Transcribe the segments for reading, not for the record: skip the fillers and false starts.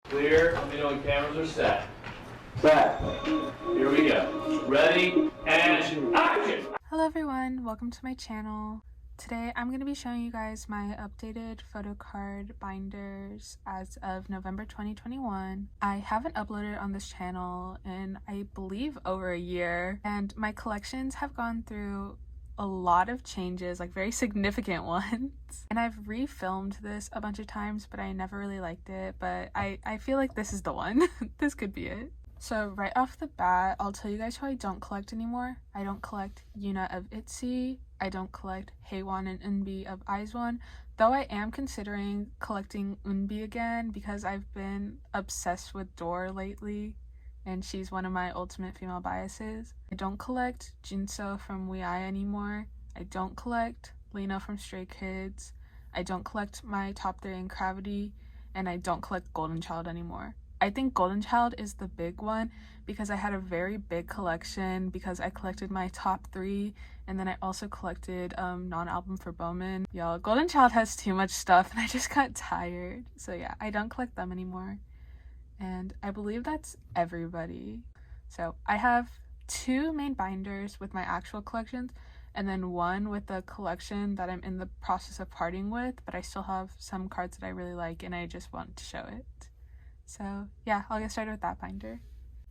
Clear. Let me know when cameras are set. Set. Here we go. Ready and action! Hello everyone, welcome to my channel. Today I'm going to be showing you guys my updated photo card binders as of November 2021. I haven't uploaded on this channel in I believe over a year, and my collections have gone through a lot of changes, like very significant ones. And I've refilmed this a bunch of times, but I never really liked it, but I feel like this is the one. This could be it. So right off the bat, I'll tell you guys who I don't collect anymore. I don't collect Yuna of ITZY. I don't collect Haewon and Eunbi of IZ*ONE, though I am considering collecting Eunbi again because I've been obsessed with Door lately, and she's one of my ultimate female biases. I don't collect Jinso from WeI anymore. I don't collect Lena from Stray Kids. I don't collect my top 3 in Cravity, and I don't collect Golden Child anymore. I think Golden Child is the big one because I had a very big collection because I collected my top 3, and then I also collected non-album for Bowman. Y'all, Golden Child has too much stuff and I just got tired. So yeah, I don't collect them anymore. And I believe that's everybody. So I have 2 main binders with my actual collections, and then 1 with the collection that I'm in the process of parting with, but I still have some cards that I really like and I just want to show it. So yeah, I'll get started with that binder.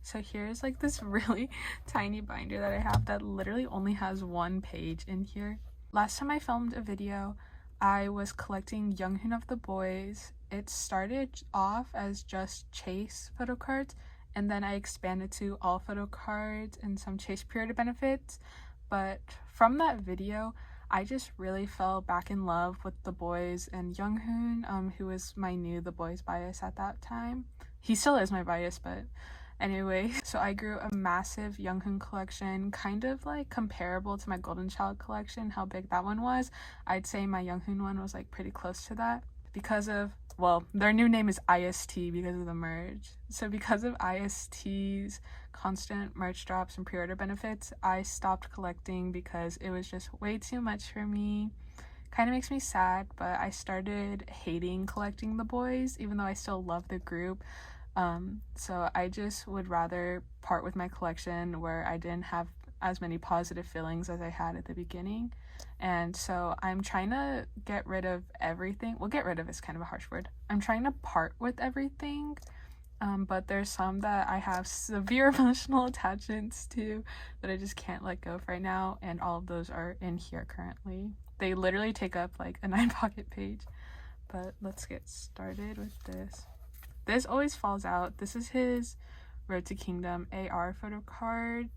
So here's like this really tiny binder that I have that literally only has 1 page in here. Last time I filmed a video, I was collecting Younghoon of the boyz. It started off as just Chase photo cards, and then I expanded to all photo cards and some Chase period benefits. But from that video, I just really fell back in love with the boyz and Younghoon, who was my new The Boyz bias at that time. He still is my bias, but anyway. So I grew a massive Younghoon collection, kind of like comparable to my Golden Child collection, how big that one was. I'd say my Younghoon one was like pretty close to that because of, well, their new name is IST because of the merge. So because of IST's constant merch drops and pre-order benefits, I stopped collecting because it was just way too much for me. Kind of makes me sad, but I started hating collecting the boyz, even though I still love the group. So I just would rather part with my collection where I didn't have as many positive feelings as I had at the beginning. And so I'm trying to get rid of everything. Well, get rid of is kind of a harsh word. I'm trying to part with everything, but there's some that I have severe emotional attachments to that I just can't let go of right now, and all of those are in here currently. They literally take up like a 9-pocket page. But let's get started with this. This always falls out. This is his Road to Kingdom AR photo card.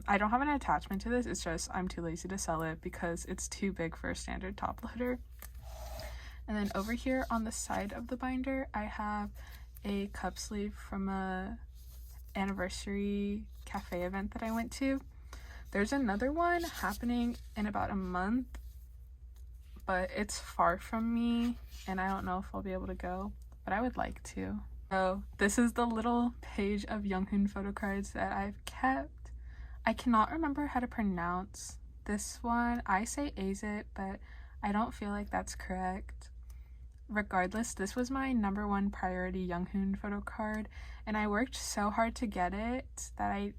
I don't have an attachment to this, it's just I'm too lazy to sell it because it's too big for a standard top loader. And then over here on the side of the binder, I have a cup sleeve from a anniversary cafe event that I went to. There's another one happening in about a month, but it's far from me and I don't know if I'll be able to go, but I would like to. So this is the little page of Younghoon photo cards that I've kept. I cannot remember how to pronounce this one. I say Azit, but I don't feel like that's correct. Regardless, this was my #1 priority Younghoon photo card, and I worked so hard to get it that I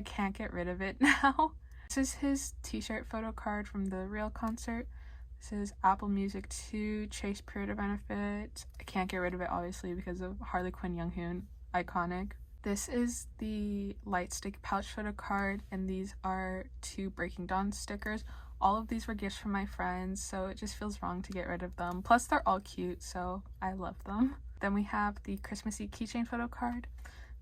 can't get rid of it now. This is his t-shirt photo card from the Real concert. This is Apple Music 2 Chase period benefit. I can't get rid of it obviously because of Harley Quinn Younghoon, iconic. This is the light stick pouch photo card, and these are 2 Breaking Dawn stickers. All of these were gifts from my friends, so it just feels wrong to get rid of them. Plus they're all cute, so I love them. Then we have the Christmassy keychain photo card.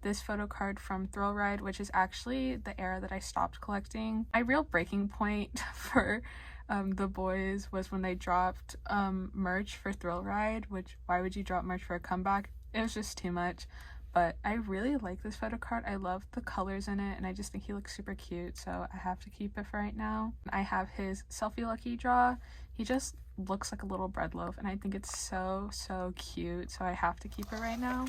This photo card from Thrill Ride, which is actually the era that I stopped collecting. My real breaking point for the boyz was when they dropped merch for Thrill Ride, which, why would you drop merch for a comeback? It was just too much. But I really like this photo card. I love the colors in it, and I just think he looks super cute, so I have to keep it for right now. I have his Selfie Lucky draw. He just looks like a little bread loaf, and I think it's so cute, so I have to keep it right now.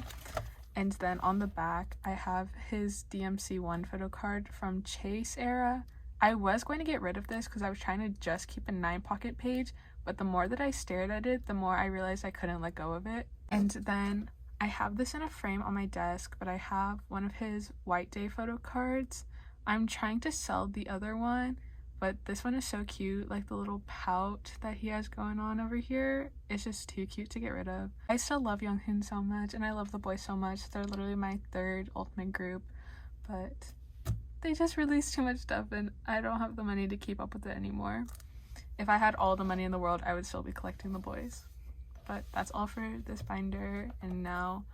And then on the back, I have his DMC1 photo card from Chase era. I was going to get rid of this because I was trying to just keep a 9-pocket page, but the more that I stared at it, the more I realized I couldn't let go of it. And then I have this in a frame on my desk, but I have one of his White Day photo cards. I'm trying to sell the other one, but this one is so cute. Like the little pout that he has going on over here, it's just too cute to get rid of. I still love Younghoon so much, and I love the boys so much. They're literally my third ultimate group, but they just released too much stuff and I don't have the money to keep up with it anymore. If I had all the money in the world, I would still be collecting the boys. But that's all for this binder, and now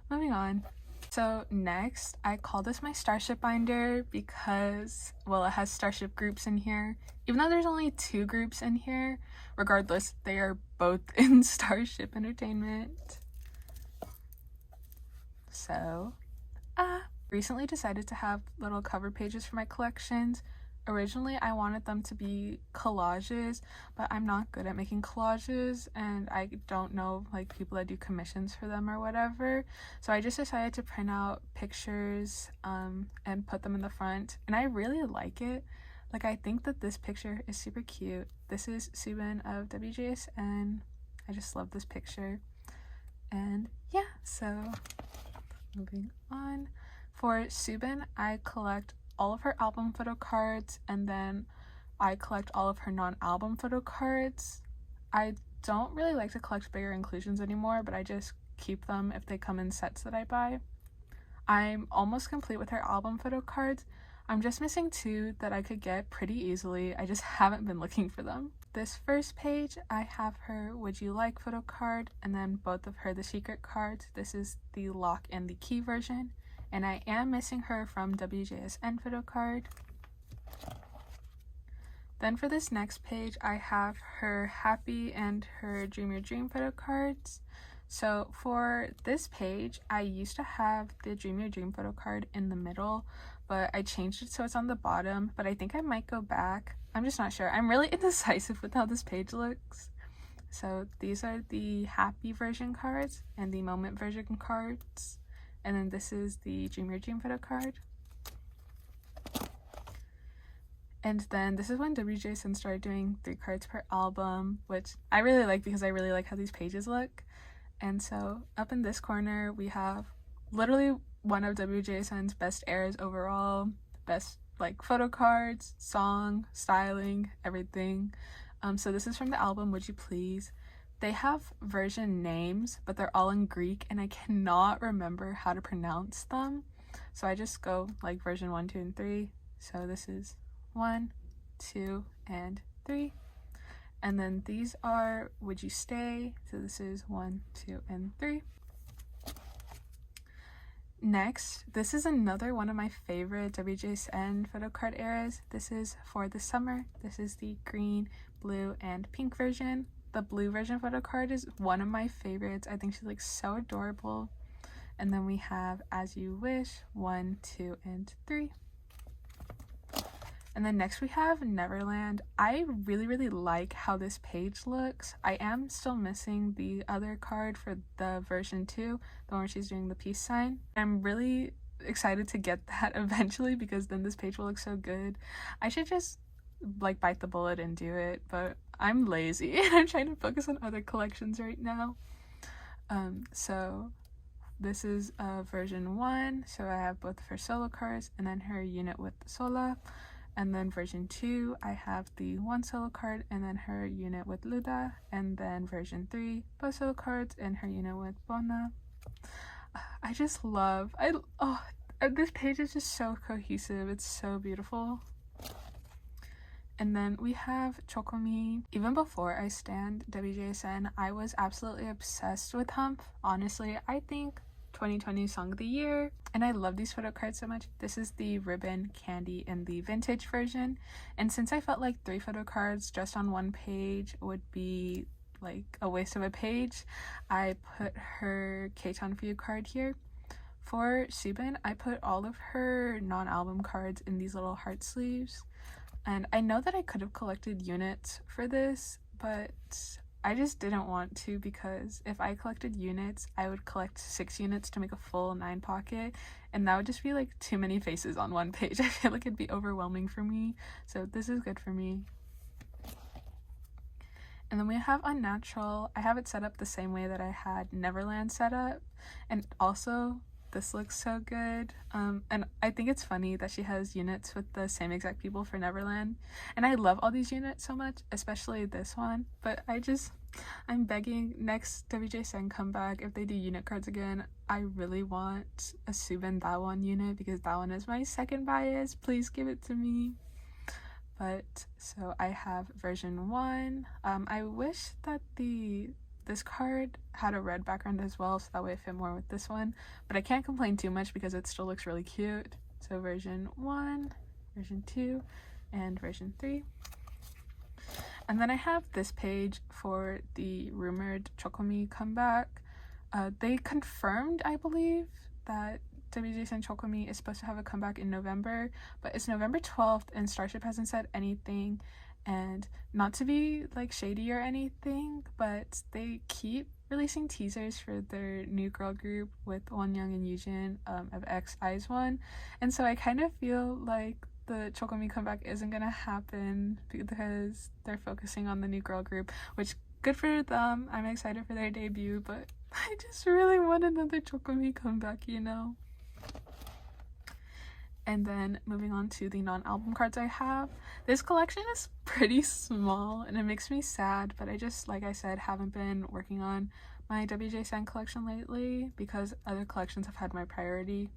moving on. So next, I call this my Starship binder because, well, it has Starship groups in here. Even though there's only 2 groups in here, regardless, they are both in Starship Entertainment. So, recently decided to have little cover pages for my collections. Originally, I wanted them to be collages, but I'm not good at making collages, and I don't know like people that do commissions for them or whatever. So I just decided to print out pictures and put them in the front, and I really like it. Like, I think that this picture is super cute. This is Subin of wjsn. I just love this picture. And yeah, so moving on. For Subin, I collect all of her album photo cards, and then I collect all of her non-album photo cards. I don't really like to collect bigger inclusions anymore, but I just keep them if they come in sets that I buy. I'm almost complete with her album photo cards. I'm just missing 2 that I could get pretty easily. I just haven't been looking for them. This first page, I have her Would You Like photo card, and then both of her The Secret cards. This is the lock and the key version. And I am missing her from wjsn photo card. Then for this next page, I have her Happy and her Dream Your Dream photo cards. So for this page, I used to have the Dream Your Dream photo card in the middle, but I changed it so it's on the bottom, but I think I might go back. I'm just not sure. I'm really indecisive with how this page looks. So these are the Happy version cards and the Moment version cards. And then this is the Dream Your Dream photo card. And then this is when wjsn started doing 3 cards per album, which I really like because I really like how these pages look. And so up in this corner, we have literally one of wjsn's best eras overall, best like photo cards, song, styling, everything. So this is from the album Would You Please. They have version names, but they're all in Greek, and I cannot remember how to pronounce them. So I just go like version 1, 2, and 3. So this is 1, 2, and 3. And then these are Would You Stay? So this is 1, 2, and 3. Next, this is another one of my favorite wjsn photo card eras. This is For the Summer. This is the green, blue, and pink version. The blue version photo card is one of my favorites. I think she's like so adorable. And then we have As You Wish, 1, 2, and 3. And then next we have Neverland. I really like how this page looks. I am still missing the other card for the version 2, the one where she's doing the peace sign. I'm really excited to get that eventually because then this page will look so good. I should just like bite the bullet and do it, but I'm lazy and I'm trying to focus on other collections right now. So this is version 1, so I have both of her solo cards and then her unit with Sola. And then version 2, I have the 1 solo card and then her unit with Luda. And then version 3, both solo cards and her unit with Bona. I just love, this page is just so cohesive. It's so beautiful. And then we have Chocomi. Even before I stand wjsn, I was absolutely obsessed with Hump. Honestly, I think 2020 Song of the Year, and I love these photo cards so much. This is the ribbon, candy, and the vintage version, and since I felt like 3 photo cards just on one page would be like a waste of a page, I put her K-Town For You card here. For Subin, I put all of her non-album cards in these little heart sleeves, and I know that I could have collected units for this, but I just didn't want to because if I collected units, I would collect 6 units to make a full 9 pocket, and that would just be like too many faces on one page. I feel like it'd be overwhelming for me, so this is good for me. And then we have Unnatural. I have it set up the same way that I had Neverland set up, and also this looks so good. And I think it's funny that she has units with the same exact people for Neverland, and I love all these units so much, especially this one. But I'm begging next wjsn comeback, if they do unit cards again, I really want a Subin that one unit because that one is my second bias. Please give it to me. But so I have version 1. I wish that this card had a red background as well, so that way it fit more with this one, but I can't complain too much because it still looks really cute. So version 1, version 2, and version 3. And then I have this page for the rumored Chocomi comeback. They confirmed, I believe, that wjsn Chocomi is supposed to have a comeback in November, but it's November 12th and Starship hasn't said anything. And not to be like shady or anything, but they keep releasing teasers for their new girl group with Wonyoung and Yujin of X Eyes One, and so I kind of feel like the Chocomi comeback isn't gonna happen because they're focusing on the new girl group, which good for them. I'm excited for their debut, but I just really want another Chocomi comeback, you know. And then moving on to the non-album cards I have. This collection is pretty small and it makes me sad, but I just, like I said, haven't been working on my wjsn collection lately because other collections have had my priority.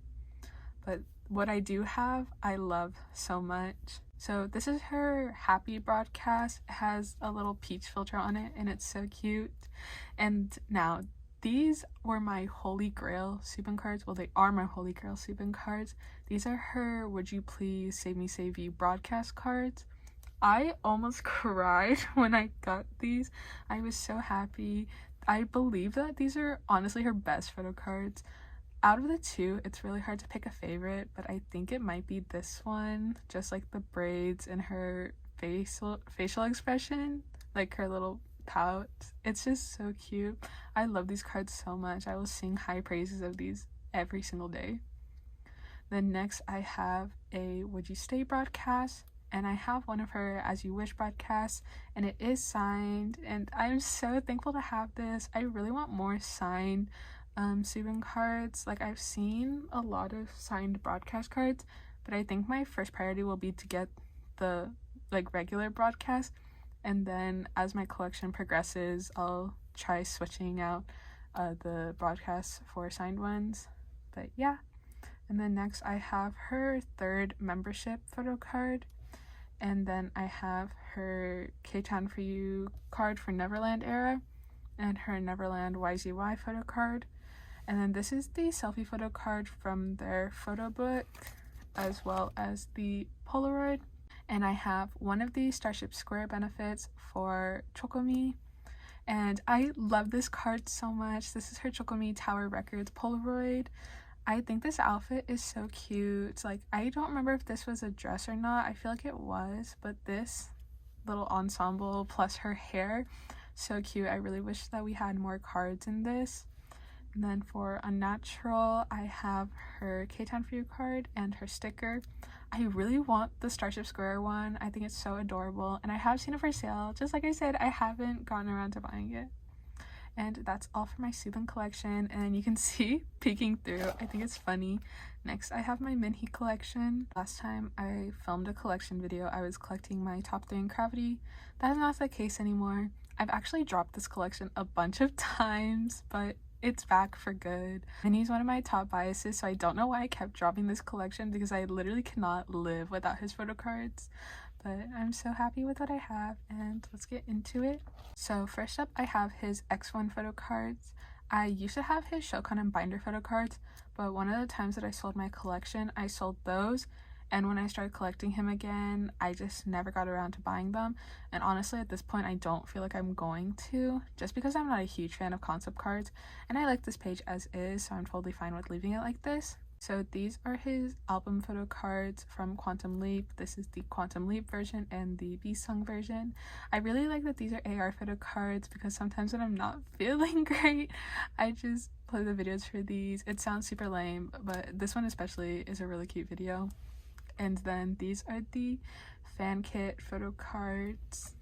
But what I do have, I love so much. So this is her Happy broadcast. It has a little peach filter on it and it's so cute. And now, these were my holy grail Subin cards. Well, they are my holy grail Subin cards. These are her Would You Please Save Me Save You broadcast cards. I almost cried when I got these. I was so happy. I believe that these are honestly her best photo cards. Out of the two, it's really hard to pick a favorite, but I think it might be this one. Just like the braids and her facial expression, like her little pout. It's just so cute. I love these cards so much. I will sing high praises of these every single day. Then next I have a Would You Stay broadcast, and I have one of her As You Wish broadcasts, and it is signed, and I'm so thankful to have this. I really want more signed Subin cards. Like, I've seen a lot of signed broadcast cards, but I think my first priority will be to get the like regular broadcast, and then as my collection progresses I'll try switching out the broadcasts for signed ones. But yeah. And then next I have her third membership photo card, and then I have her K-Town For You card for Neverland era, and her Neverland YZY photo card. And then this is the selfie photo card from their photo book, as well as the Polaroid. And I have one of the Starship Square benefits for Chocomi, and I love this card so much. This is her Chocomi Tower Records Polaroid. I think this outfit is so cute. Like, I don't remember if this was a dress or not. I feel like it was, but this little ensemble plus her hair, so cute. I really wish that we had more cards in this. And then for Unnatural, I have her K-Town For You card and her sticker. I really want the Starship Square one. I think it's so adorable, and I have seen it for sale. Just like I said, I haven't gotten around to buying it. And that's all for my Subin collection, and you can see peeking through, I think it's funny. Next I have my Minhee collection. Last time I filmed a collection video, I was collecting my top 3 in Cravity. That is not the case anymore. I've actually dropped this collection a bunch of times, but it's back for good. Minhee's one of my top biases, so I don't know why I kept dropping this collection because I literally cannot live without his photo cards. But I'm so happy with what I have, and let's get into it. So first up, I have his X1 photo cards. I used to have his Shokon and Binder photo cards, but one of the times that I sold my collection, I sold those, and when I started collecting him again, I just never got around to buying them. And honestly, at this point, I don't feel like I'm going to, just because I'm not a huge fan of concept cards, and I like this page as is, so I'm totally fine with leaving it like this. So these are his album photo cards from Quantum Leap. This is the Quantum Leap version and the B-Sung version. I really like that these are AR photo cards because sometimes when I'm not feeling great, I just play the videos for these. It sounds super lame, but this one especially is a really cute video. And then these are the fan kit photo cards.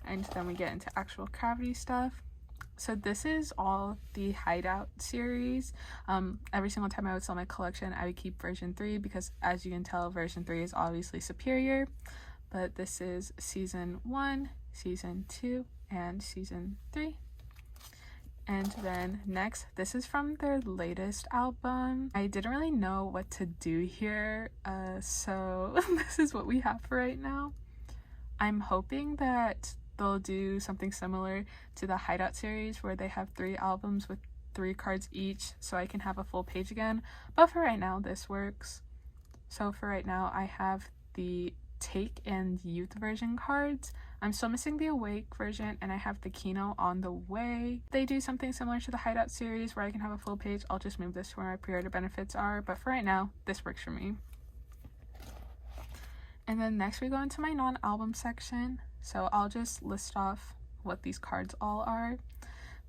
and then we get into actual cravity stuff. So this is all the Hideout series. Every single time I would sell my collection, I would keep version 3 because, as you can tell, version 3 is obviously superior. But this is season 1, season 2, and season 3. And then next, this is from their latest album. I didn't really know what to do here, so this is what we have for right now. I'm hoping that they'll do something similar to the Hideout series where they have 3 albums with 3 cards each so I can have a full page again, but for right now this works. So for right now I have the Take and Youth version cards. I'm still missing the Awake version, and I have the Kino on the way. They do something similar to the Hideout series where I can have a full page. I'll just move this to where my pre-order benefits are, but for right now this works for me. And then next we go into my non-album section. So I'll just list off what these cards all are.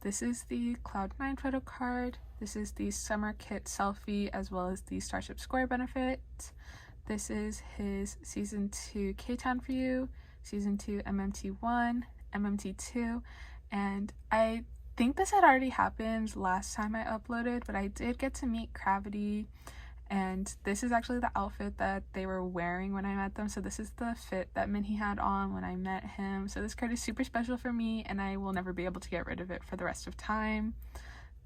This is the Cloud9 photo card. This is the Summer Kit Selfie, as well as the Starship Square benefit. This is his Season 2 K-Town for You, Season 2 MMT1, MMT2, and I think this had already happened last time I uploaded, but I did get to meet Cravity. And this is actually the outfit that they were wearing when I met them. So this is the fit that Minhee had on when I met him. So this card is super special for me, and I will never be able to get rid of it for the rest of time.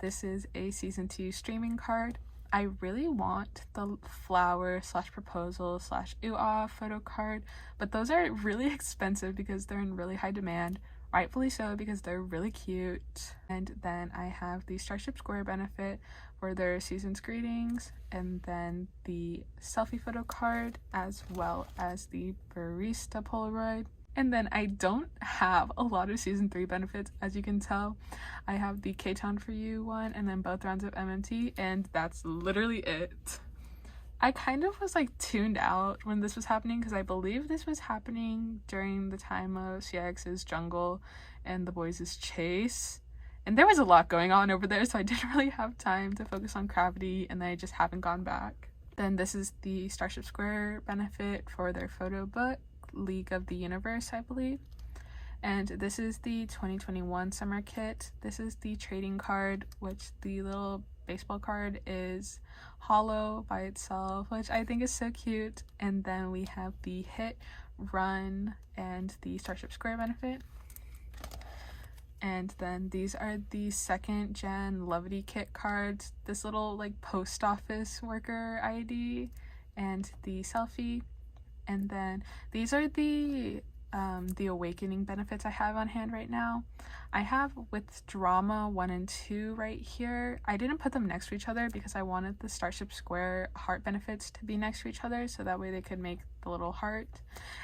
This is a season 2 streaming card. I really want the flower / proposal / ooh-ah photo card, but those are really expensive because they're in really high demand. Rightfully so, because they're really cute. And then I have the Starship Square benefit for their season's greetings, and then the selfie photo card, as well as the barista Polaroid. And then I don't have a lot of season 3 benefits, as you can tell. I have the K-Town for You one, and then both rounds of MMT, and that's literally it. I kind of was like tuned out when this was happening because I believe this was happening during the time of CIX's Jungle and the boyz' Chase. And there was a lot going on over there, so I didn't really have time to focus on Cravity, and then I just haven't gone back. Then this is the Starship Square benefit for their photo book, League of the Universe, I believe. And this is the 2021 Summer Kit. This is the trading card, which the little baseball card is hollow by itself, which I think is so cute. And then we have the Hit, Run, and the Starship Square benefit. And then these are the 2nd gen Levity Kit cards, this little like post office worker ID, and the selfie. And then these are the Awakening benefits I have on hand right now. I have with Drama 1 and 2 right here. I didn't put them next to each other because I wanted the Starship Square heart benefits to be next to each other so that way they could make the little heart.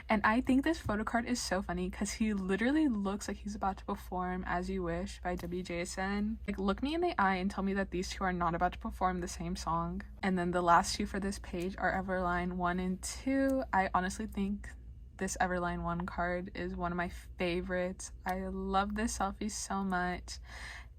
And I think this photo card is so funny because he literally looks like he's about to perform As You Wish by wjsn. Like, look me in the eye and tell me that these two are not about to perform the same song. And then the last two for this page are Everline 1 and 2. I honestly think this Everline 1 card is one of my favorites. I love this selfie so much.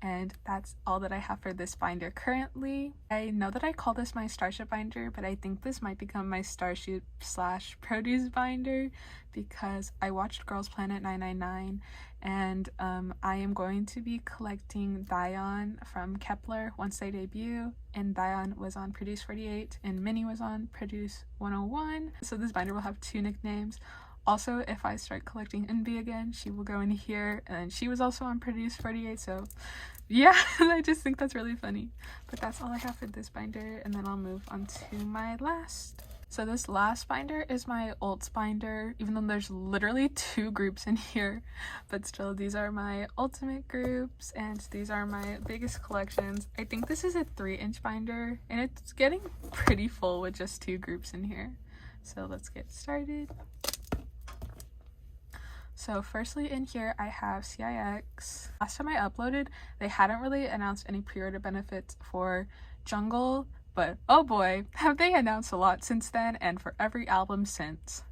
And that's all that I have for this binder currently. I know that I call this my Starship binder, but I think this might become my Starship / produce binder because I watched Girls Planet 999, and I am going to be collecting Dion from Kepler once they debut, and Dion was on Produce 48 and Minnie was on Produce 101. So this binder will have 2 nicknames. Also, if I start collecting Envy again, she will go in here, and she was also on Produce 48, so yeah, I just think that's really funny. But that's all I have for this binder, and then I'll move on to my last. So this last binder is my Ults binder, even though there's literally 2 groups in here, but still, these are my ultimate groups, and these are my biggest collections. I think this is a 3-inch binder, and it's getting pretty full with just 2 groups in here. So let's get started. So firstly in here I have CIX. Last time I uploaded, they hadn't really announced any pre-order benefits for Jungle, but oh boy, have they announced a lot since then and for every album since.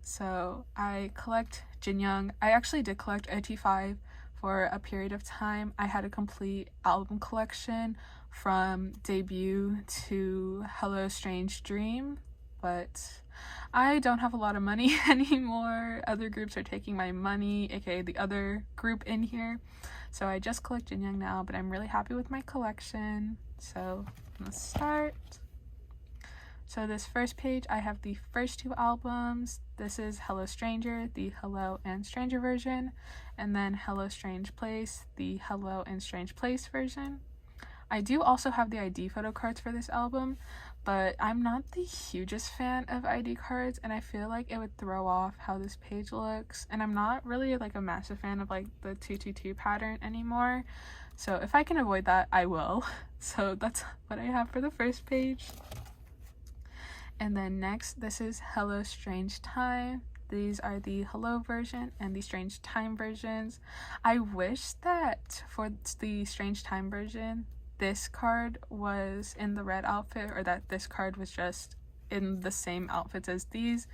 So I collect Jinyoung. I actually did collect OT5 for a period of time. I had a complete album collection from debut to Hello Strange Dream. but I don't have a lot of money anymore. Other groups are taking my money, aka the other group in here. So I just collect Jin Young now, but I'm really happy with my collection. So let's start. So this first page, I have the first two albums. This is Hello Stranger, the Hello and Stranger version, and then Hello Strange Place, the Hello and Strange Place version. I do also have the ID photo cards for this album, but I'm not the hugest fan of ID cards, and I feel like it would throw off how this page looks, and I'm not really like a massive fan of like the 222 pattern anymore, so if I can avoid that, I will. So that's what I have for the first page. And then next, this is Hello Strange Time. These are the Hello version and the Strange Time versions. I wish that for the Strange Time version, this card was in the red outfit, or that this card was just in the same outfits as these,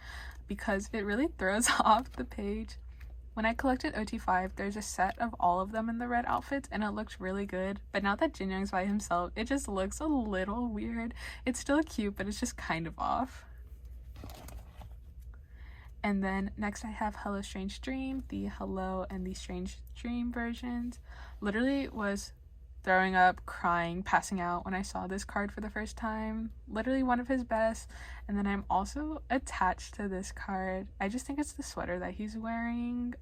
because it really throws off the page. When I collected OT5, there's a set of all of them in the red outfits, and it looks really good. But now that Jin Young's by himself, it just looks a little weird. It's still cute, but it's just kind of off. And then next I have Hello Strange Dream, the Hello and the Strange Dream versions. Literally was throwing up, crying, passing out when I saw this card for the first time. Literally one of his best. And then I'm also attached to this card. I just think it's the sweater that he's wearing.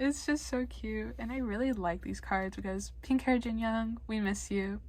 It's just so cute, and I really like these cards because pink hair Jin Young, we miss you.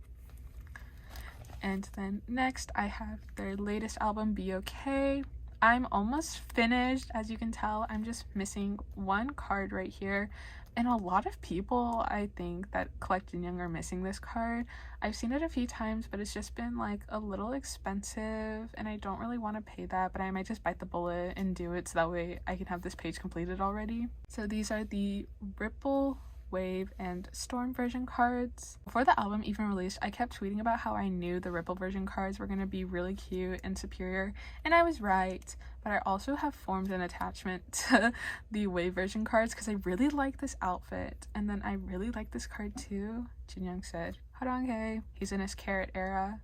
And then next I have their latest album, Be Okay. I'm almost finished. As you can tell, I'm just missing one card right here. And a lot of people, I think, that collect Jin Young are missing this card. I've seen it a few times, but it's just been like a little expensive, and I don't really want to pay that, but I might just bite the bullet and do it so that way I can have this page completed already. So these are the Ripple, Wave, and Storm version cards. Before the album even released, I kept tweeting about how I knew the Ripple version cards were going to be really cute and superior, and I was right. But I also have formed an attachment to the Wave version cards because I really like this outfit, and then I really like this card too. Jin Young said, "Harange." He's in his carrot era.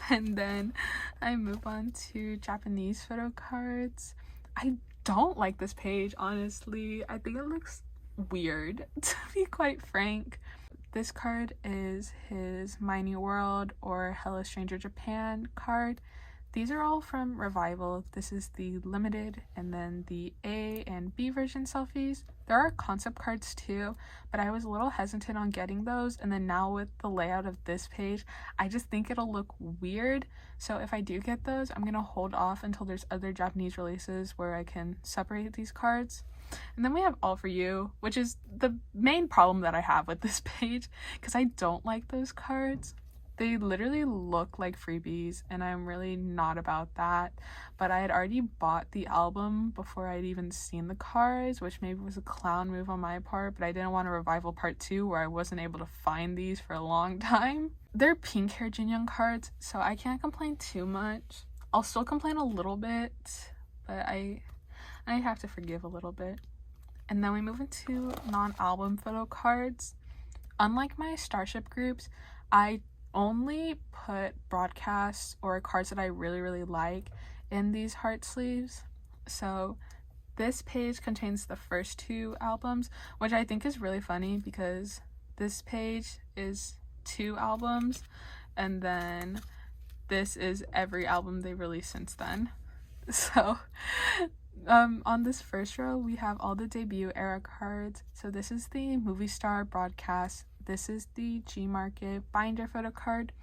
And then I move on to Japanese photo cards. I don't like this page, honestly. I think it looks weird, to be quite frank. This card is his My New World or Hello Stranger Japan card. These are all from Revival. This is the limited, and then the A and B version selfies. There are concept cards too, but I was a little hesitant on getting those, and then now with the layout of this page, I just think it'll look weird. So if I do get those, I'm gonna hold off until there's other Japanese releases where I can separate these cards. And then we have All For You, which is the main problem that I have with this page, because I don't like those cards. They literally look like freebies, and I'm really not about that. But I had already bought the album before I'd even seen the cards, which maybe was a clown move on my part, but I didn't want a Revival Part 2 where I wasn't able to find these for a long time. They're pink hair Jin Young cards, so I can't complain too much. I'll still complain a little bit, but I have to forgive a little bit. And then we move into non-album photo cards. Unlike my Starship groups, I only put broadcasts or cards that I really like in these heart sleeves. So this page contains the first two albums, which I think is really funny because this page is 2 albums, and then this is every album they released since then. So on this first row we have all the debut era cards. So this is the Movie Star broadcast, this is the G Market binder photo card,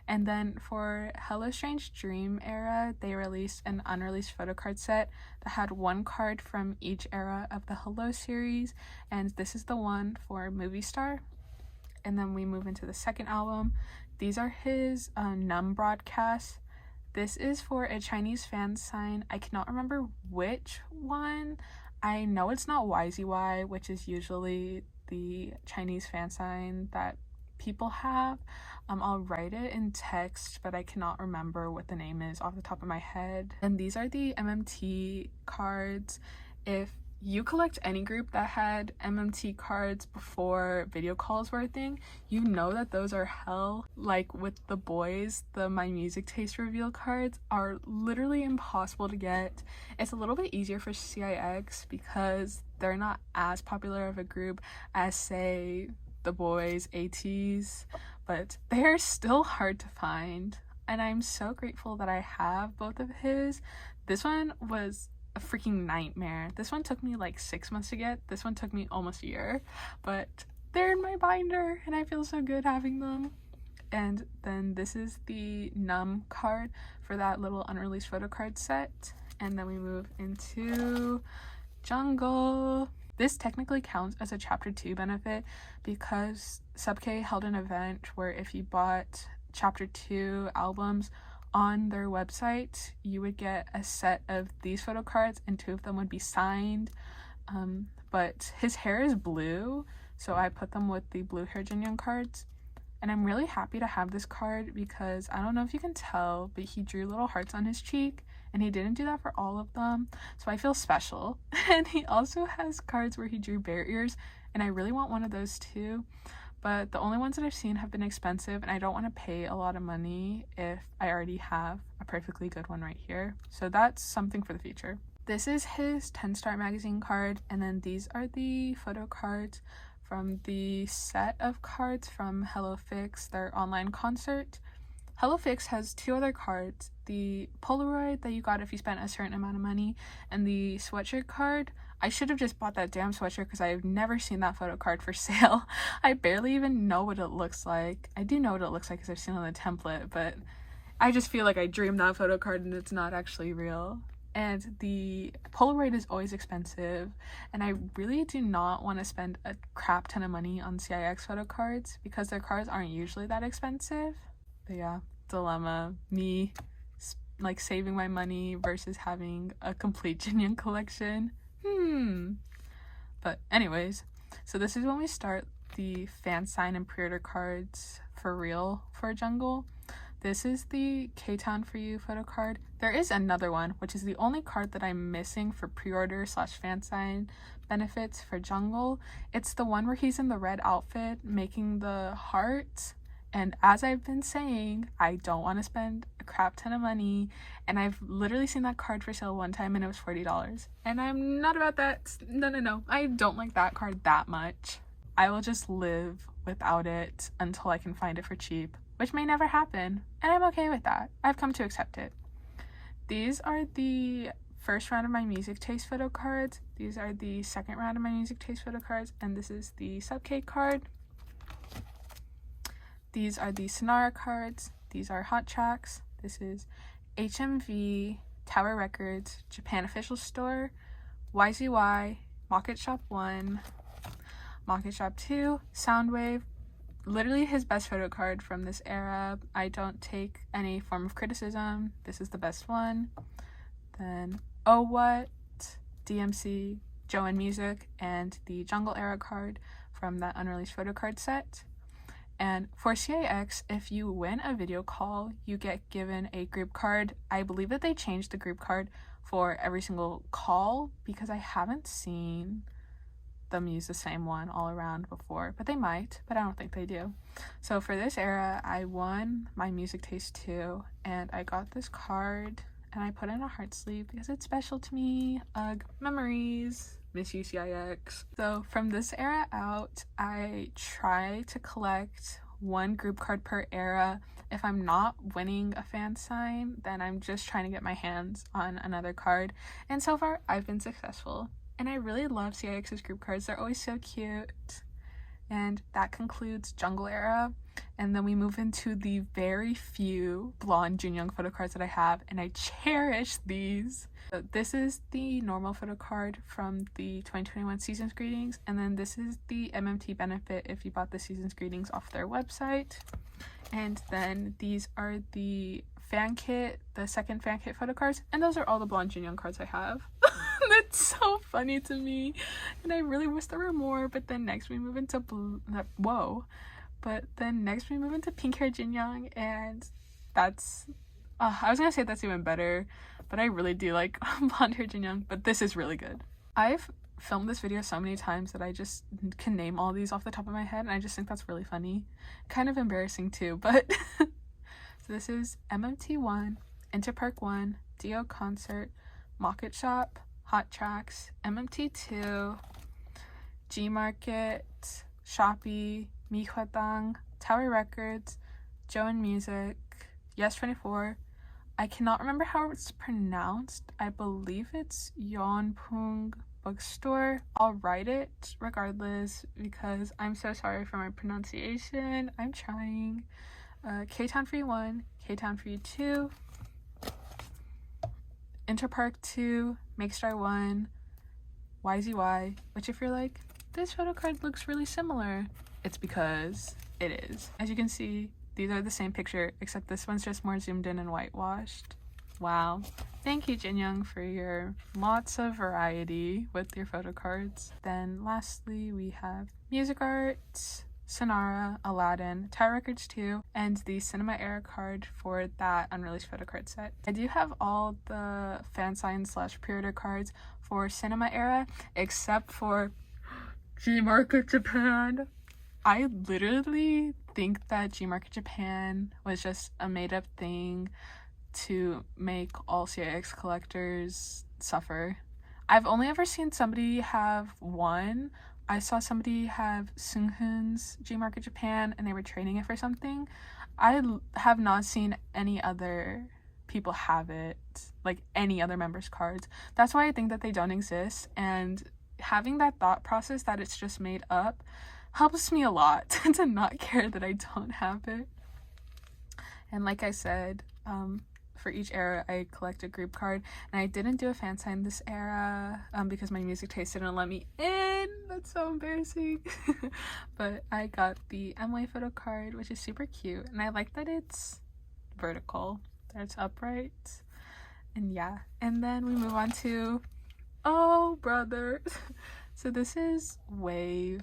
and then for Hello Strange Dream era they released an unreleased photo card set that had 1 card from each era of the Hello series, and this is the one for Movie Star. And then we move into the second album. These are his Numb broadcasts. This is for a Chinese fan sign. I cannot remember which one. I know it's not YZY, which is usually the Chinese fan sign that people have. I'll write it in text, but I cannot remember what the name is off the top of my head. And these are the MMT cards. If you collect any group that had MMT cards before video calls were a thing, you know that those are hell. Like with the boyz, the My Music Taste reveal cards are literally impossible to get. It's a little bit easier for CIX because they're not as popular of a group as, say, the boyz, ATs, but they are still hard to find. And I'm so grateful that I have both of his. This one was a freaking nightmare. This one took me like 6 months to get. This one took me almost a year, but they're in my binder and I feel so good having them. And then this is the Numb card for that little unreleased photo card set. And then we move into Jungle. This technically counts as a chapter 2 benefit because Sub-K held an event where if you bought chapter 2 albums on their website, you would get a set of these photo cards and 2 of them would be signed. But his hair is blue, so I put them with the blue hair Jinyoung cards. And I'm really happy to have this card because I don't know if you can tell, but he drew little hearts on his cheek and he didn't do that for all of them, so I feel special. And he also has cards where he drew bear ears, and I really want one of those too. But the only ones that I've seen have been expensive and I don't want to pay a lot of money if I already have a perfectly good one right here. So that's something for the future. This is his 10-star magazine card, and then these are the photo cards from the set of cards from Hello Fix, their online concert. Hello Fix has 2 other cards, the Polaroid that you got if you spent a certain amount of money, and the sweatshirt card. I should have just bought that damn sweatshirt because I've never seen that photo card for sale. I barely even know what it looks like. I do know what it looks like because I've seen it on the template, but I just feel like I dreamed that photo card and it's not actually real. And the Polaroid is always expensive, and I really do not want to spend a crap ton of money on CIX photo cards because their cards aren't usually that expensive. But yeah, dilemma. Me, like, saving my money versus having a complete Jinyoung collection. But anyways, so this is when we start the fan sign and pre-order cards for real for Jungle. This is the K-Town for You photo card. There is another one, which is the only card that I'm missing for pre-order / fan sign benefits for Jungle. It's the one where he's in the red outfit making the heart. And as I've been saying, I don't want to spend a crap ton of money, and I've literally seen that card for sale one time and it was $40. And I'm not about that. No. I don't like that card that much. I will just live without it until I can find it for cheap, which may never happen, and I'm okay with that. I've come to accept it. These are the first round of My Music Taste photo cards. These are the second round of My Music Taste photo cards, and this is the Sub-K card. These are the Sonara cards. These are Hot Tracks. This is HMV, Tower Records, Japan Official Store, YZY, Market Shop 1, Market Shop 2, Soundwave. Literally his best photo card from this era. I don't take any form of criticism. This is the best one. Then Oh What, DMC, Joanne Music, and the Jungle era card from that unreleased photo card set. And for CIX, if you win a video call, you get given a group card. I believe that they changed the group card for every single call because I haven't seen them use the same one all around before, but they might, but I don't think they do. So for this era, I won My Music Taste 2, and I got this card, and I put in a heart sleeve because it's special to me. Ugh, memories. Miss you, CIX. So from this era out, I try to collect one group card per era. If I'm not winning a fan sign, then I'm just trying to get my hands on another card, and so far I've been successful. And I really love CIX's group cards. They're always so cute. And that concludes Jungle era. And then we move into the very few blonde Jinyoung photo cards that I have, and I cherish these. So this is the normal photo card from the 2021 Season's Greetings, and then this is the MMT benefit if you bought the Season's Greetings off their website. And then these are the fan kit, the second fan kit photo cards, and those are all the blonde Jinyoung cards I have. That's so funny to me, and I really wish there were more. But then next we move into next we move into pink hair Jinyoung, and that's I was gonna say that's even better, but I really do like blonde hair Jinyoung, but this is really good. I've filmed this video so many times that I just can name all these off the top of my head, and I just think that's really funny. Kind of embarrassing too, but so this is MMT1, Interpark 1, Dio Concert, Market Shop, Hot Tracks, MMT2, G Market, Shopee, Mi Huatang, Tower Records, Joan Music, Yes24. I cannot remember how it's pronounced. I believe it's Yonpung Bookstore. I'll write it regardless because I'm so sorry for my pronunciation. I'm trying. K-Town Free 1, K-Town Free 2, Interpark 2, Makestar 1, YZY, which if you're like, this photo card looks really similar, it's because it is. As you can see, these are the same picture, except this one's just more zoomed in and whitewashed. Wow. Thank you, Jinyoung, for your lots of variety with your photo cards. Then lastly, we have Music Art, Sonara, Aladdin, Tower Records 2, and the Cinema Era card for that unreleased photo card set. I do have all the fan sign / pre-order cards for Cinema Era, except for G Market Japan. I literally think that G Market Japan was just a made-up thing to make all CIX collectors suffer. I've only ever seen somebody have one. I saw somebody have Sunghoon's G Market Japan and they were trading it for something. I have not seen any other people have it, like any other members' cards. That's why I think that they don't exist, and having that thought process that it's just made up helps me a lot to not care that I don't have it. And like I said, for each era I collect a group card, and I didn't do a fan sign this era because my music taste didn't let me in. That's so embarrassing. But I got the Emily photo card, which is super cute, and I like that it's vertical, that it's upright, and yeah. And then we move on to, oh brother, so this is Wave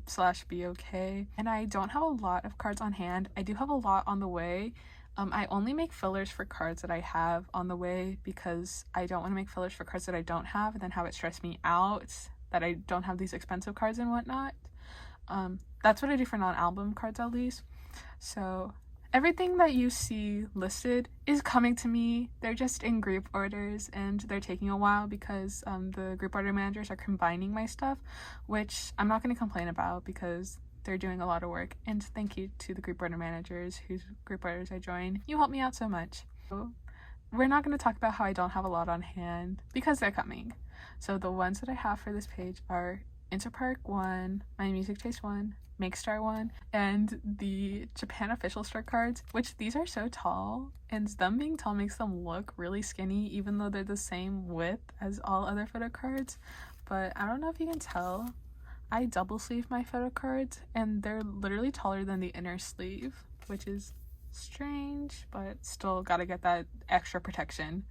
/ BOK, and I don't have a lot of cards on hand. I do have a lot on the way. I only make fillers for cards that I have on the way because I don't want to make fillers for cards that I don't have and then have it stress me out that I don't have these expensive cards and whatnot. That's what I do for non-album cards at least. So everything that you see listed is coming to me. They're just in group orders and they're taking a while because the group order managers are combining my stuff, which I'm not going to complain about because they're doing a lot of work. And thank you to the group order managers whose group orders I join. You help me out so much. So we're not going to talk about how I don't have a lot on hand because they're coming. So the ones that I have for this page are Interpark 1, My Music Taste 1, Makestar 1, and the Japan official store cards, which these are so tall, and them being tall makes them look really skinny even though they're the same width as all other photo cards. But I don't know if you can tell, I double sleeve my photo cards and they're literally taller than the inner sleeve, which is strange, but still gotta get that extra protection.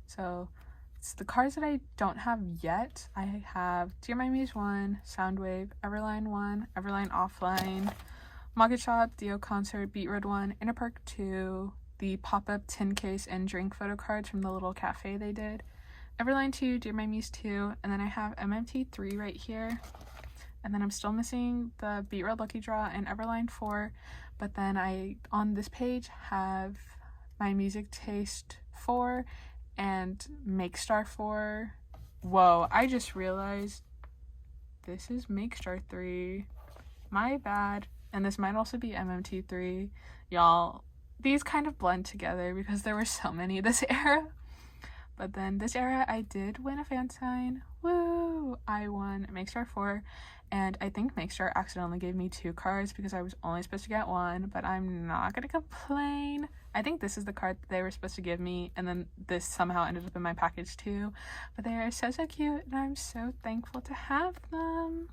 So it's the cards that I don't have yet. I have Dear My Muse 1, Soundwave, Everline 1, Everline Offline, Market Shop, Dio Concert, Beat Road 1, Interpark 2, the pop-up tin case and drink photo cards from the little cafe they did, Everline 2, Dear My Muse 2, and then I have MMT3 right here. And then I'm still missing the Beat Road Lucky Draw and Everline 4, but then I, on this page, have My Music Taste 4 and Makestar 4. Whoa, I just realized this is Makestar 3. My bad. And this might also be MMT3. Y'all, these kind of blend together because there were so many this era. But then this era, I did win a fan sign. Woo! I won Makestar 4, and I think Makestar accidentally gave me 2 cards because I was only supposed to get 1, but I'm not gonna complain. I think this is the card that they were supposed to give me, and then this somehow ended up in my package too. But they are so cute, and I'm so thankful to have them.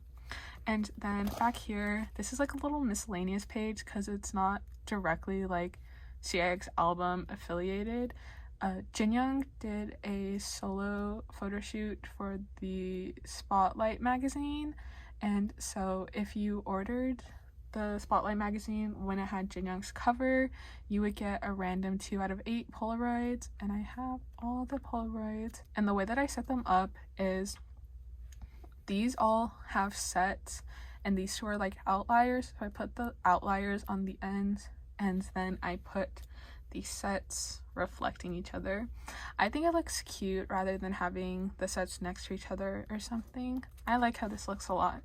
And then back here, this is like a little miscellaneous page because it's not directly like CIX album affiliated. Jinyoung did a solo photo shoot for the Spotlight magazine, and so if you ordered the Spotlight magazine when it had Jinyoung's cover, you would get a random 2 out of 8 Polaroids, and I have all the Polaroids. And the way that I set them up is these all have sets and these two are like outliers, so I put the outliers on the ends and then I put the sets reflecting each other. I think it looks cute rather than having the sets next to each other or something. I like how this looks a lot.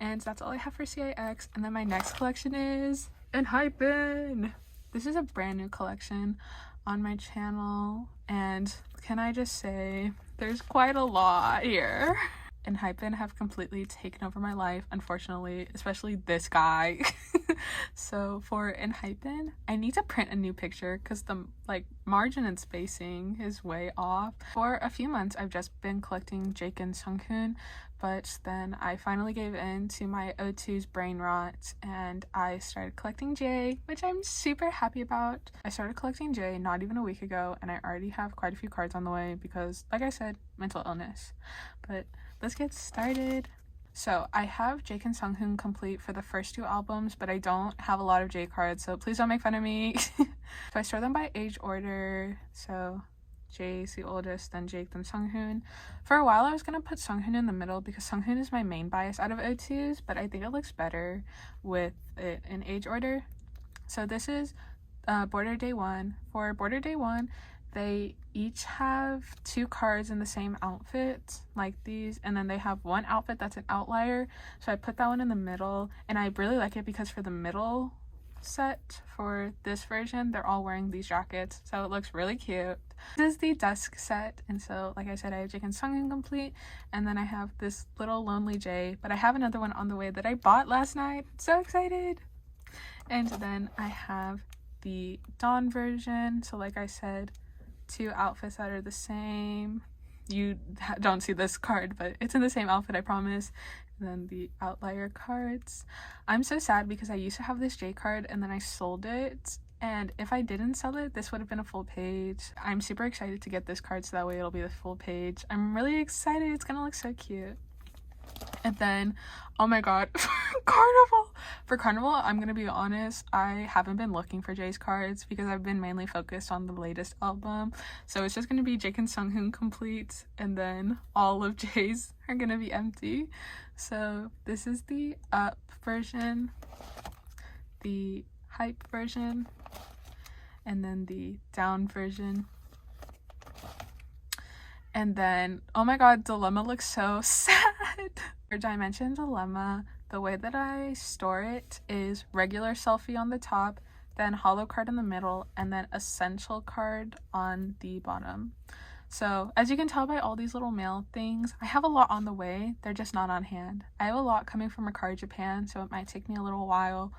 And that's all I have for CIX. And then my next collection is enhypen. This is a brand new collection on my channel, and can I just say there's quite a lot here. Enhypen have completely taken over my life, unfortunately, especially this guy. So for enhypen, I need to print a new picture because the margin and spacing is way off. For a few months I've just been collecting Jake and Sunghoon, but then I finally gave in to my O2's brain rot and I started collecting J, which I'm super happy about. I started collecting J not even a week ago and I already have quite a few cards on the way because, like I said, mental illness. But let's get started. So I have Jake and Sunghoon complete for the first two albums, but I don't have a lot of J cards, so please don't make fun of me. So I store them by age order. So Jay's the oldest, then Jake, then Sunghoon. For a while I was going to put Sunghoon in the middle because Sunghoon is my main bias out of O2's, but I think it looks better with it in age order. So this is Border Day 1. For Border Day 1, they each have two cards in the same outfit like these, and then they have one outfit that's an outlier, so I put that one in the middle, and I really like it because for the middle set for this version they're all wearing these jackets, so it looks really cute. This is the dusk set, and so like I said, I have Jake and Sunghoon complete, and then I have this little lonely Jay, but I have another one on the way that I bought last night. So excited. And then I have the dawn version, so like I said, two outfits that are the same. You don't see this card, but it's in the same outfit, I promise. And then the outlier cards. I'm so sad because I used to have this J card and then I sold it, and if I didn't sell it, this would have been a full page. I'm super excited to get this card so that way it'll be the full page. I'm really excited. It's gonna look so cute. And then, oh my god, Carnival! For Carnival, I'm gonna be honest, I haven't been looking for Jay's cards because I've been mainly focused on the latest album. So it's just gonna be Jake and Sunghoon complete, and then all of Jay's are gonna be empty. So this is the up version, the hype version, and then the down version. And then, oh my god, Dilemma looks so sad. For Dimension Dilemma, the way that I store it is regular selfie on the top, then holo card in the middle, and then essential card on the bottom. So as you can tell by all these little mail things, I have a lot on the way. They're just not on hand. I have a lot coming from Mercari Japan, so it might take me a little while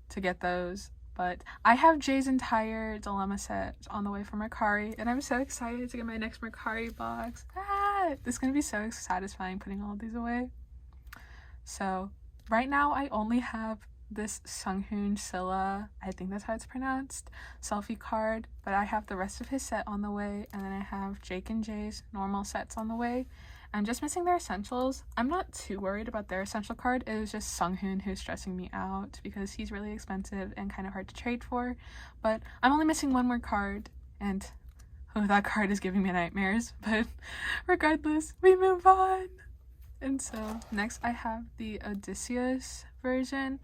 to get those. But I have Jay's entire Dilemma set on the way from Mercari, and I'm so excited to get my next Mercari box. This is going to be so satisfying putting all of these away. So right now I only have this Sunghoon Silla, I think that's how it's pronounced, selfie card, but I have the rest of his set on the way, and then I have Jake and Jay's normal sets on the way. I'm just missing their essentials. I'm not too worried about their essential card. It was just Sunghoon who's stressing me out because he's really expensive and kind of hard to trade for. But I'm only missing one more card, and oh, that card is giving me nightmares. But regardless, we move on. And so next I have the Odysseus version.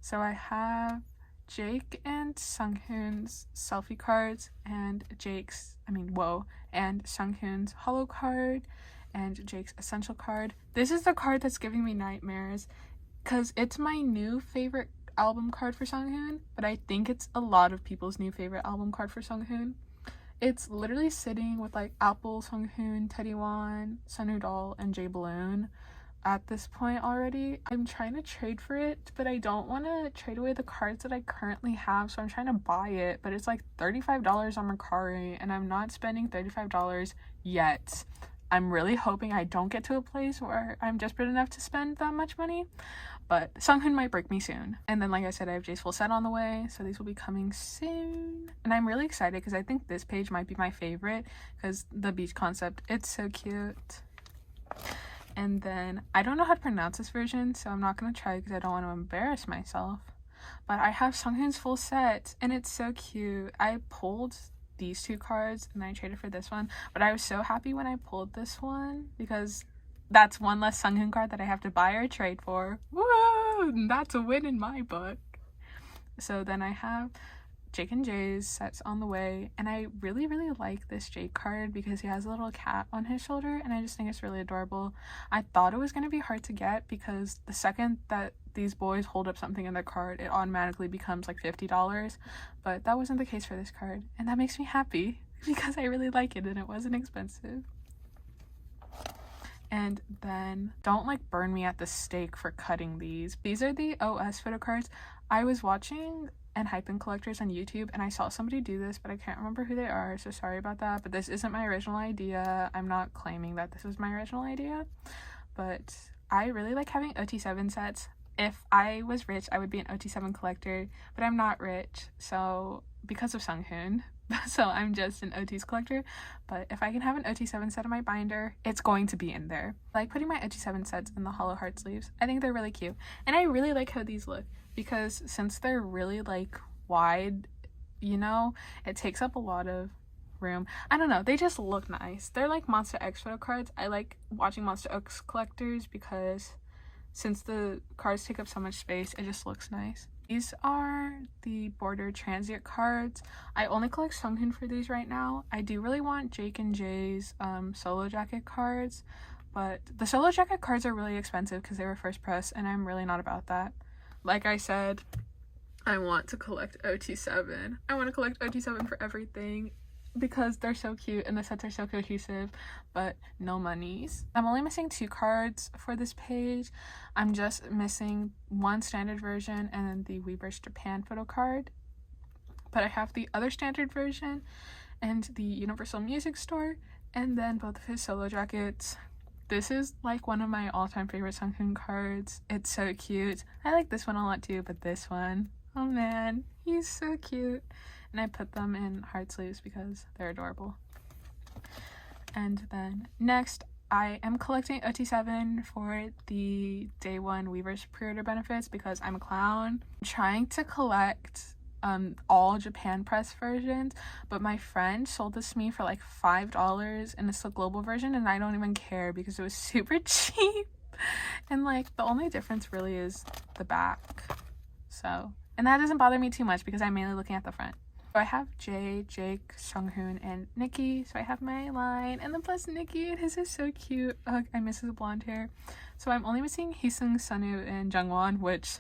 So I have Jake and Sunghoon's selfie cards, and and Sunghoon's holo card, and Jake's essential card. This is the card that's giving me nightmares because it's my new favorite album card for Sunghoon, but I think it's a lot of people's new favorite album card for Sunghoon. It's literally sitting with like Apple, Sunghoon, Teddy Wan, Sunwoo Doll, and J Balloon at this point already. I'm trying to trade for it, but I don't want to trade away the cards that I currently have, so I'm trying to buy it, but it's like $35 on Mercari, and I'm not spending $35 yet. I'm really hoping I don't get to a place where I'm desperate enough to spend that much money, but Sunghoon might break me soon. And then, like I said, I have Jay's full set on the way, so these will be coming soon. And I'm really excited because I think this page might be my favorite because the beach concept, it's so cute. And then, I don't know how to pronounce this version, so I'm not going to try because I don't want to embarrass myself. But I have Sunghoon's full set, and it's so cute. I pulled these two cards and I traded for this one, but I was so happy when I pulled this one because that's one less Sunghoon card that I have to buy or trade for. Woo! That's a win in my book. So then I have Jake and Jay's sets on the way, and I really like this Jake card because he has a little cat on his shoulder, and I just think it's really adorable. I thought it was going to be hard to get because the second that these boys hold up something in their card, it automatically becomes like $50, but that wasn't the case for this card, and that makes me happy because I really like it and it wasn't expensive. And then don't like burn me at the stake for cutting these. These are the OS photo cards. I was watching enhypen collectors on YouTube and I saw somebody do this, but I can't remember who they are, so sorry about that. But this isn't my original idea. I'm not claiming that this was my original idea, but I really like having OT7 sets. If I was rich, I would be an OT7 collector, but I'm not rich, so because of Sunghoon. So I'm just an OTs collector, but if I can have an OT7 set in my binder, it's going to be in there. I like putting my OT7 sets in the hollow heart sleeves. I think they're really cute, and I really like how these look because since they're really like wide, you know, it takes up a lot of room. I don't know, they just look nice. They're like Monster X photo cards. I like watching Monster X collectors because since the cards take up so much space, it just looks nice. These are the Border Transient cards. I only collect Sunghoon for these right now. I do really want Jake and Jay's solo jacket cards, but the solo jacket cards are really expensive because they were first press, and I'm really not about that. Like I said, I want to collect OT7. I want to collect OT7 for everything because they're so cute and the sets are so cohesive, but no monies. I'm only missing 2 cards for this page. I'm just missing one standard version and then the Weverse Japan photo card, but I have the other standard version and the Universal Music Store, and then both of his solo jackets. This is like one of my all-time favorite Sunghoon cards. It's so cute. I like this one a lot too, but this one, oh man, he's so cute. And I put them in heart sleeves because they're adorable. And then next, I am collecting OT7 for the day 1 Weverse pre-order benefits because I'm a clown. I'm trying to collect all Japan press versions, but my friend sold this to me for like $5 and it's the global version, and I don't even care because it was super cheap. And like the only difference really is the back. So, and that doesn't bother me too much because I'm mainly looking at the front. So I have Jay, Jake, Sunghoon, and Nikki. So I have my line, and then plus Nikki, and his is so cute. Ugh, I miss his blonde hair. So I'm only missing Heesung, Sunwoo, and Jungwon, which,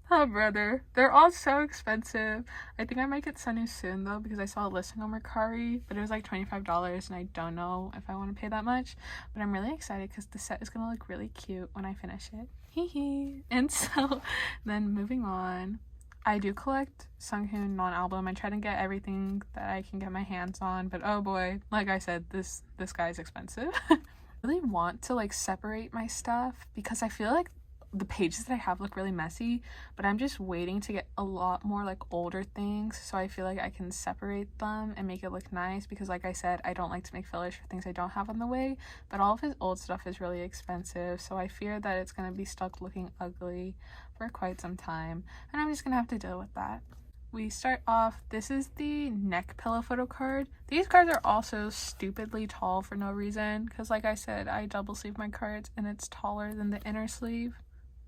oh brother, they're all so expensive. I think I might get Sunwoo soon though because I saw a listing on Mercari, but it was like $25, and I don't know if I want to pay that much. But I'm really excited because the set is gonna look really cute when I finish it. Hee hee. And so then moving on. I do collect Sunghoon non-album. I try to get everything that I can get my hands on, but oh boy, like I said, this guy's expensive. I really want to like separate my stuff because I feel like the pages that I have look really messy, but I'm just waiting to get a lot more like older things so I feel like I can separate them and make it look nice because like I said, I don't like to make fillers for things I don't have on the way, but all of his old stuff is really expensive, so I fear that it's going to be stuck looking ugly for quite some time, and I'm just gonna have to deal with that. We start off, this is the neck pillow photo card. These cards are also stupidly tall for no reason because like I said, I double sleeve my cards and it's taller than the inner sleeve.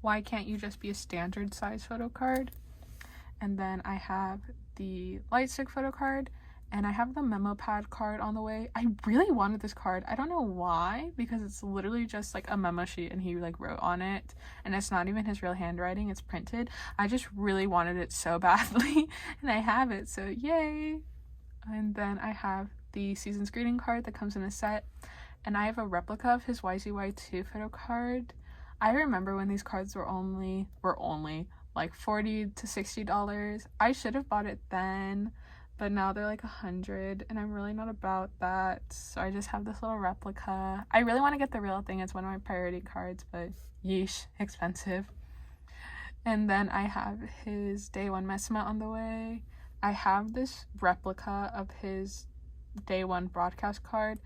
Why can't you just be a standard size photo card? And then I have the light stick photo card, and I have the memo pad card on the way. I really wanted this card. I don't know why, because it's literally just like a memo sheet and he like wrote on it, and it's not even his real handwriting, it's printed. I just really wanted it so badly and I have it, so yay. And then I have the season's greeting card that comes in a set, and I have a replica of his YZY2 photo card. I remember when these cards were only like $40 to $60. I should have bought it then, but now they're like $100, and I'm really not about that, so I just have this little replica. I really want to get the real thing. It's one of my priority cards, but yeesh, expensive. And then I have his day 1 Messima on the way. I have this replica of his day 1 broadcast card.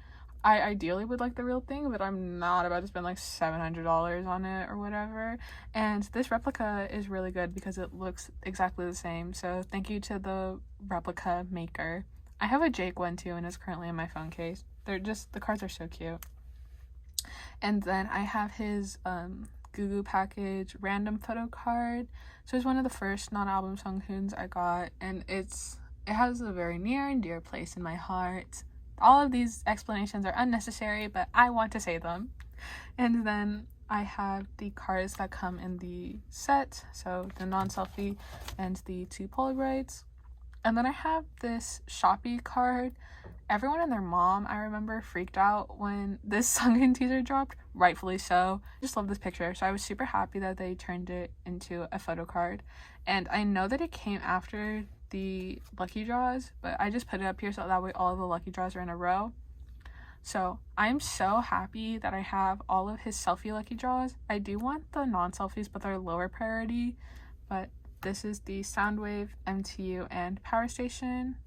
I ideally would like the real thing, but I'm not about to spend like $700 on it or whatever. And this replica is really good because it looks exactly the same. So thank you to the replica maker. I have a Jake one too, and it's currently in my phone case. The cards are so cute. And then I have his Goo Goo package random photo card. So it's one of the first non-album Sunghoons I got, and it has a very near and dear place in my heart. All of these explanations are unnecessary, but I want to say them. And then I have the cards that come in the set, so the non-selfie and the 2 Polaroids. And then I have this Shopee card. Everyone and their mom, I remember, freaked out when this Sunghoon teaser dropped, rightfully so. I just love this picture, so I was super happy that they turned it into a photo card. And I know that it came after the lucky draws, but I just put it up here so that way all the lucky draws are in a row. So I'm so happy that I have all of his selfie lucky draws. I do want the non-selfies, but they're lower priority. But this is the Soundwave, MTU, and Power Station.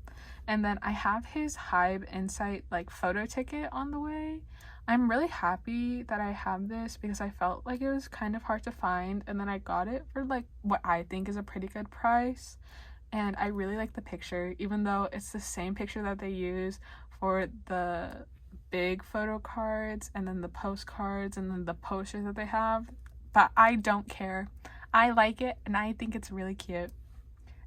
And then I have his Hybe Insight like photo ticket on the way. I'm really happy that I have this because I felt like it was kind of hard to find, and then I got it for like what I think is a pretty good price. And I really like the picture, even though it's the same picture that they use for the big photo cards and then the postcards and then the posters that they have. But I don't care. I like it and I think it's really cute.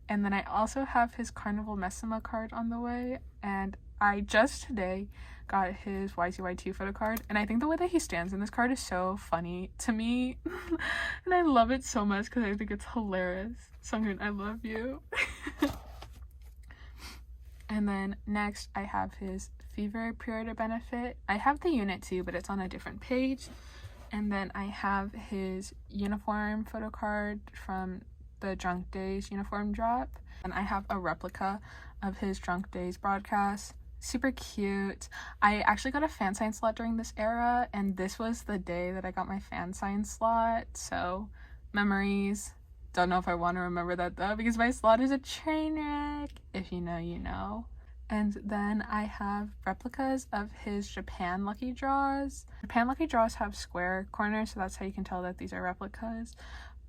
And then I also have his Carnival Messima card on the way, and I just today got his YZY2 photo card, and I think the way that he stands in this card is so funny to me. And I love it so much because I think it's hilarious. Sunghoon, I love you. And then next I have his Fever pre-order benefit. I have the unit too, but it's on a different page. And then I have his uniform photo card from the Drunk Days uniform drop, and I have a replica of his Drunk Days broadcast. Super cute. I actually got a fan sign slot during this era, and this was the day that I got my fan sign slot, so memories. Don't know if I want to remember that though, because my slot is a train wreck. If you know, you know. And then I have replicas of his Japan Lucky Draws. Japan Lucky Draws have square corners, so that's how you can tell that these are replicas.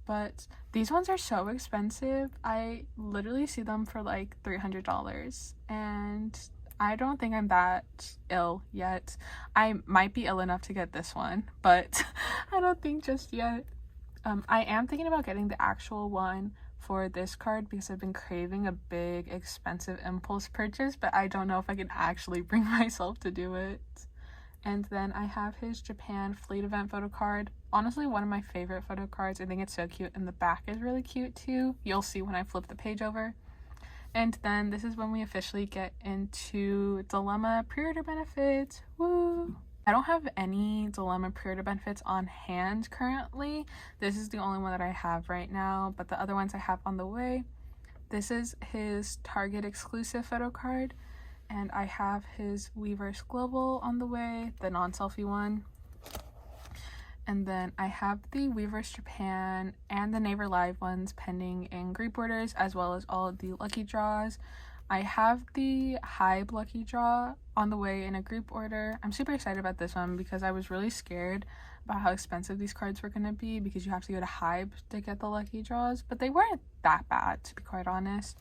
But these ones are so expensive. I literally see them for like $300, and I don't think I'm that ill yet. I might be ill enough to get this one, but I don't think just yet. I am thinking about getting the actual one for this card because I've been craving a big expensive impulse purchase, but I don't know if I can actually bring myself to do it. And then I have his Japan Fleet Event photo card. Honestly, one of my favorite photo cards. I think it's so cute, and the back is really cute too. You'll see when I flip the page over. And then this is when we officially get into Dilemma pre-order benefits. Woo! I don't have any Dilemma pre-order benefits on hand currently. This is the only one that I have right now, but the other ones I have on the way. This is his Target exclusive photo card, and I have his Weverse Global on the way, the non-selfie one. And then I have the Weverse Japan and the Naver Live ones pending in group orders, as well as all of the lucky draws. I have the Hybe lucky draw on the way in a group order. I'm super excited about this one because I was really scared about how expensive these cards were going to be because you have to go to Hybe to get the lucky draws, but they weren't that bad, to be quite honest.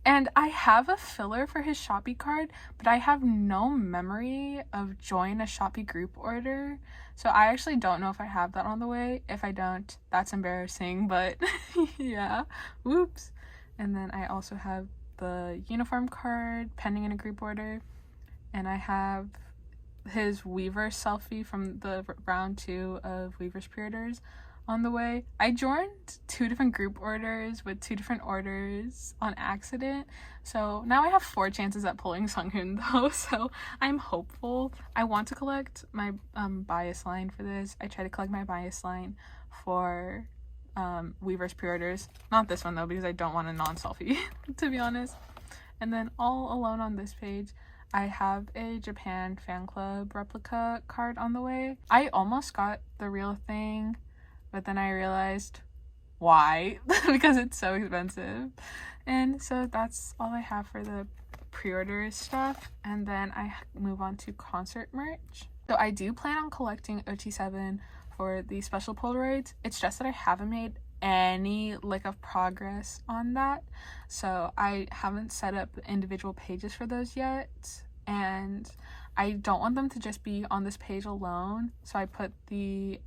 And I have a filler for his Shopee card, but I have no memory of join a Shopee group order. So I actually don't know if I have that on the way. If I don't, that's embarrassing, but yeah, whoops. And then I also have the uniform card pending in a group order. And I have his Weverse selfie from the round 2 of Weverse pre-orders on the way. I joined 2 different group orders with 2 different orders on accident, so now I have 4 chances at pulling Sunghoon though, so I'm hopeful. I want to collect my bias line for this. I try to collect my bias line for Weverse pre-orders. Not this one though, because I don't want a non-selfie to be honest. And then all alone on this page, I have a Japan fan club replica card on the way. I almost got the real thing, but then I realized why, because it's so expensive. And so that's all I have for the pre-order stuff. And then I move on to concert merch. So I do plan on collecting OT7 for the special Polaroids. It's just that I haven't made any lick of progress on that. So I haven't set up individual pages for those yet. and I don't want them to just be on this page alone, so I put the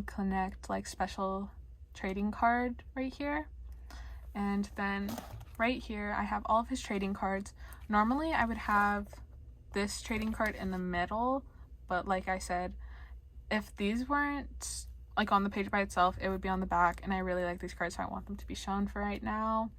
Connect like special trading card right here. And then right here I have all of his trading cards. Normally I would have this trading card in the middle, but like I said, if these weren't like on the page by itself, it would be on the back, and I really like these cards, so I want them to be shown for right now.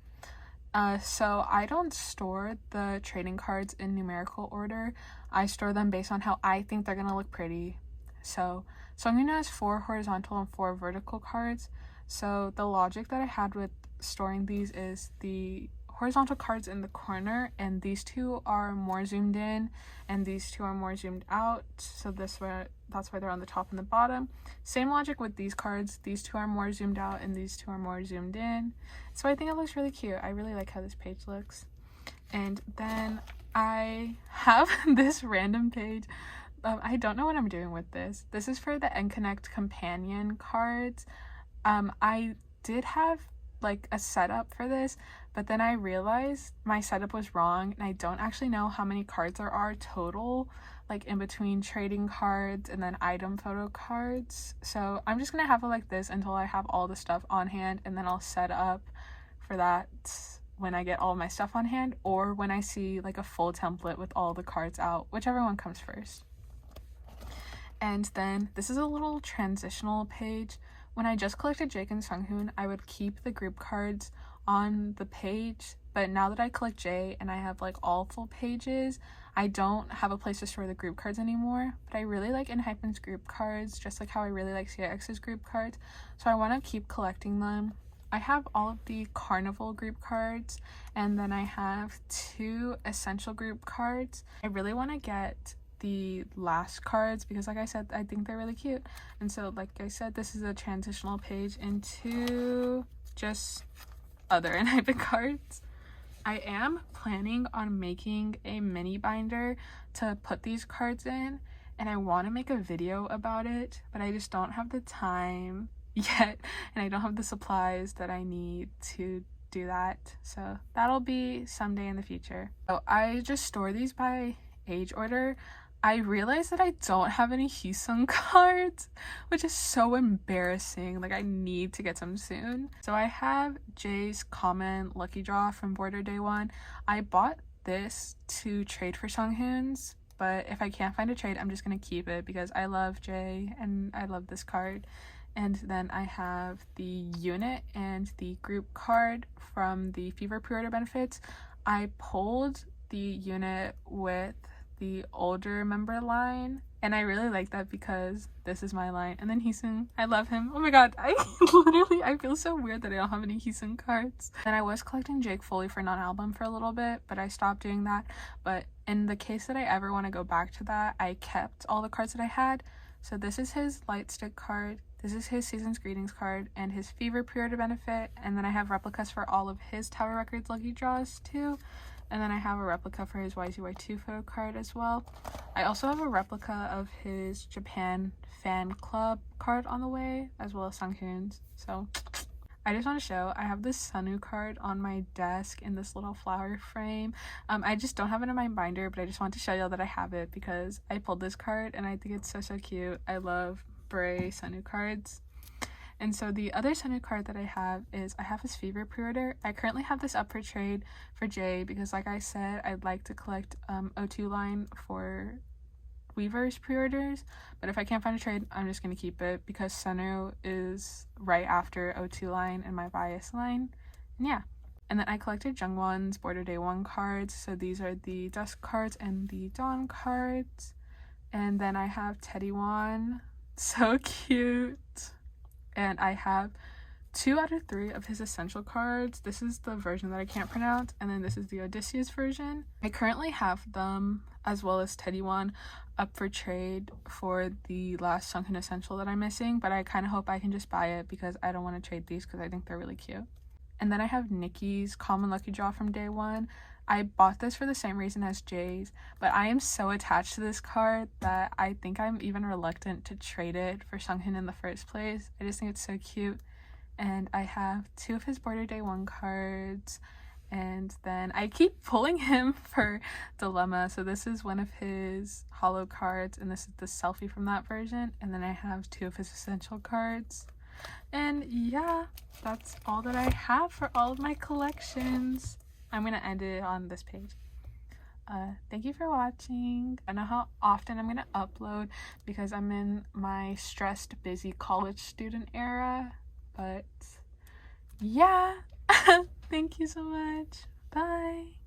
So I don't store the trading cards in numerical order. I store them based on how I think they're gonna look pretty. So Sunghun has 4 horizontal and 4 vertical cards. So the logic that I had with storing these is the horizontal cards in the corner, and these 2 are more zoomed in and these 2 are more zoomed out, so that's why they're on the top and the bottom. Same logic with these cards, these 2 are more zoomed out and these 2 are more zoomed in. So I think it looks really cute. I really like how this page looks. And then I have this random page. I don't know what I'm doing with this. This is for the Connect companion cards. I did have like a setup for this, but then I realized my setup was wrong, and I don't actually know how many cards there are total, like in between trading cards and then item photo cards. So I'm just gonna have it like this until I have all the stuff on hand, and then I'll set up for that when I get all my stuff on hand, or when I see like a full template with all the cards out, whichever one comes first. And then this is a little transitional page. When I just collected Jake and Sunghun, I would keep the group cards on the page, but now that I collect Jay and I have like all full pages, I don't have a place to store the group cards anymore. But I really like enhypen's group cards, just like how I really like cix's group cards, so I want to keep collecting them. I have all of the carnival group cards, and then I have 2 essential group cards. I really want to get the last cards because, like I said, I think they're really cute. And so, like I said, this is a transitional page into just other enhypen cards. I am planning on making a mini binder to put these cards in, and I want to make a video about it, but I just don't have the time yet, and I don't have the supplies that I need to do that, so that'll be someday in the future. So I just store these by age order. I realized that I don't have any Hyesung cards, which is so embarrassing. Like, I need to get some soon. So I have Jay's common lucky draw from Border Day 1. I bought this to trade for Sunghun's, but if I can't find a trade, I'm just gonna keep it because I love Jay and I love this card. And then I have the unit and the group card from the Fever pre-order benefits. I pulled the unit with the older member line, and I really like that because this is my line. And then Hyesung, I love him. Oh my god, I feel so weird that I don't have any Hyesung cards. And I was collecting Jake fully for non-album for a little bit, but I stopped doing that. But in the case that I ever want to go back to that, I kept all the cards that I had. So this is his light stick card, this is his Season's Greetings card, and his Fever pre-order benefit, and then I have replicas for all of his Tower Records lucky draws too. And then I have a replica for his YZY2 photo card as well. I also have a replica of his Japan fan club card on the way, as well as Sunghun's. So I just want to show, I have this Sunu card on my desk in this little flower frame. I just don't have it in my binder, but I just want to show y'all that I have it because I pulled this card and I think it's so cute. I love brrr Sunu cards. And so the other Sunu card that I have is, I have his Fever pre-order. I currently have this up for trade for Jay because, like I said, I'd like to collect O2 line for Weaver's pre-orders, but if I can't find a trade, I'm just going to keep it because Sunu is right after O2 line and my bias line. And yeah. And then I collected Jungwon's Border Day 1 cards, so these are the Dusk cards and the Dawn cards. And then I have Teddy Won, so cute. And I have 2 out of 3 of his essential cards. This is the version that I can't pronounce, and then this is the Odysseus version. I currently have them, as well as Teddy Won, up for trade for the last Sunken essential that I'm missing, but I kind of hope I can just buy it because I don't want to trade these because I think they're really cute. And then I have Nikki's common lucky draw from Day 1. I bought this for the same reason as Jay's, but I am so attached to this card that I think I'm even reluctant to trade it for Sunghun in the first place. I just think it's so cute. And I have 2 of his Border Day 1 cards, And then I keep pulling him for Dilemma. So this is one of his holo cards, and this is the selfie from that version. And then I have 2 of his essential cards. And yeah, that's all that I have for all of my collections. I'm gonna end it on this page. Thank you for watching. I know how often I'm gonna upload because I'm in my stressed, busy college student era, but yeah. Thank you so much. Bye.